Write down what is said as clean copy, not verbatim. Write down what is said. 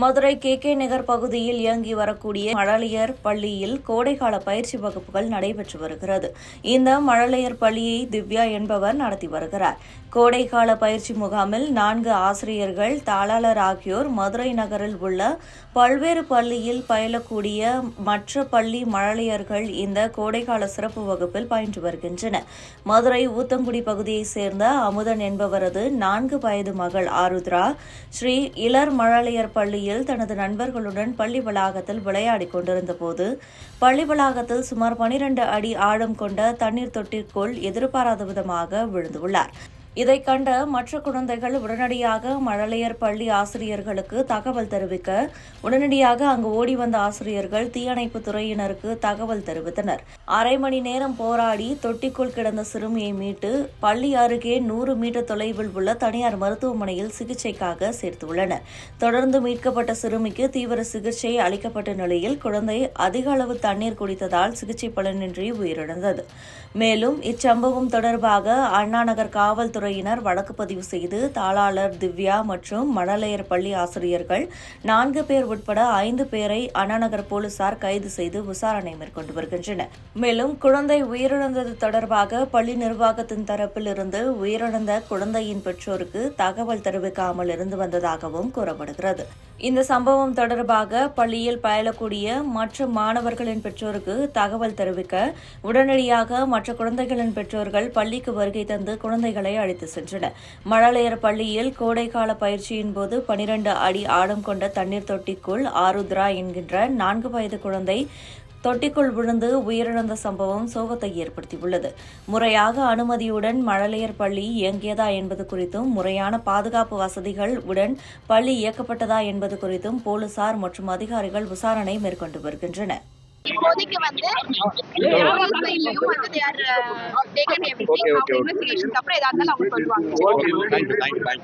Madurai K நகர் பகுதியில் இயங்கி வரக்கூடிய மழலையர் பள்ளியில் கோடைக்கால பயிற்சி வகுப்புகள் நடைபெற்று வருகிறது. இந்த மழலையர் பள்ளியை திவ்யா என்பவர் நடத்தி வருகிறார். கோடைக்கால பயிற்சி முகாமில் 4 ஆசிரியர்கள், தாளாளர் ஆகியோர் மதுரை நகரில் உள்ள பல்வேறு பள்ளியில் பயிலக்கூடிய மற்ற பள்ளி மழலையர்கள் இந்த கோடைக்கால சிறப்பு வகுப்பில் பயின்று வருகின்றனர். மதுரை ஊத்தங்குடி பகுதியைச் சேர்ந்த அமுதன் என்பவரது 4 வயது மகள் ஆருத்ரா ஸ்ரீ இளர் மழலையர் பள்ளியில் தனது நண்பர்களுடன் பள்ளி வளாகத்தில் விளையாடிக் கொண்டிருந்தபோது பள்ளி வளாகத்தில் சுமார் 12 அடி ஆழம் கொண்ட தண்ணீர் தொட்டிற்குள் எதிர்பாராத விதமாக விழுந்துள்ளார். இதைக் கண்ட மற்ற குழந்தைகள் உடனடியாக மழலையர் பள்ளி ஆசிரியர்களுக்கு தகவல் தெரிவிக்க உடனடியாக அங்கு ஓடி வந்த ஆசிரியர்கள் தீயணைப்புத் துறையினருக்கு தகவல் தெரிவித்தனர். அரை மணி நேரம் போராடி தொட்டிக்குள் கிடந்த சிறுமியை மீட்டு பள்ளி அருகே 100 மீட்டர் தொலைவில் உள்ள தனியார் மருத்துவமனையில் சிகிச்சைக்காக சேர்த்துள்ளனர். தொடர்ந்து மீட்கப்பட்ட சிறுமிக்கு தீவிர சிகிச்சை அளிக்கப்பட்ட நிலையில் குழந்தை அதிக அளவு தண்ணீர் குடித்ததால் சிகிச்சை பலனின்றி உயிரிழந்தது. மேலும் இச்சம்பவம் தொடர்பாக அண்ணாநகர் காவல்துறையினர் வழக்கு பதிவு செய்து தாளாளர் திவ்யா மற்றும் மழலையர் பள்ளி ஆசிரியர்கள் 4 பேர் உட்பட 5 பேரை அண்ணாநகர் போலீசார் கைது செய்து விசாரணை மேற்கொண்டு வருகின்றனர். மேலும் குழந்தை உயிரிழந்தது தொடர்பாக பள்ளி நிர்வாகத்தின் தரப்பில் இருந்து உயிரிழந்த குழந்தையின் பெற்றோருக்கு தகவல் தெரிவிக்காமல் இருந்து வந்ததாகவும் கூறப்படுகிறது. இந்த சம்பவம் தொடர்பாக பள்ளியில் பயிலக்கூடிய மற்ற மாணவர்களின் பெற்றோருக்கு தகவல் தெரிவிக்க உடனடியாக மற்ற குழந்தைகளின் பெற்றோர்கள் பள்ளிக்கு வருகை தந்து குழந்தைகளை அழைத்து சென்றனர். மழலையர் பள்ளியில் கோடைக்கால பயிற்சியின் போது 12 அடி ஆழம் கொண்ட தண்ணீர் தொட்டிக்குள் ஆருத்ரா என்கின்ற 4 வயது குழந்தை தொட்டிக்குள் விழுந்து உயிரிழந்த சம்பவம் சோகத்தை ஏற்படுத்தியுள்ளது. முறையாக அனுமதியுடன் மழலையர் பள்ளி இயங்கியதா என்பது குறித்தும் முறையான பாதுகாப்பு வசதிகள் உடன் பள்ளி இயக்கப்பட்டதா என்பது குறித்தும் போலீசார் மற்றும் அதிகாரிகள் விசாரணை மேற்கொண்டு வருகின்றனர். இப்போதைக்கு வந்து இன்வெஸ்டிகேஷன் அப்புறம் ஏதாவது அவங்க சொல்லுவாங்க.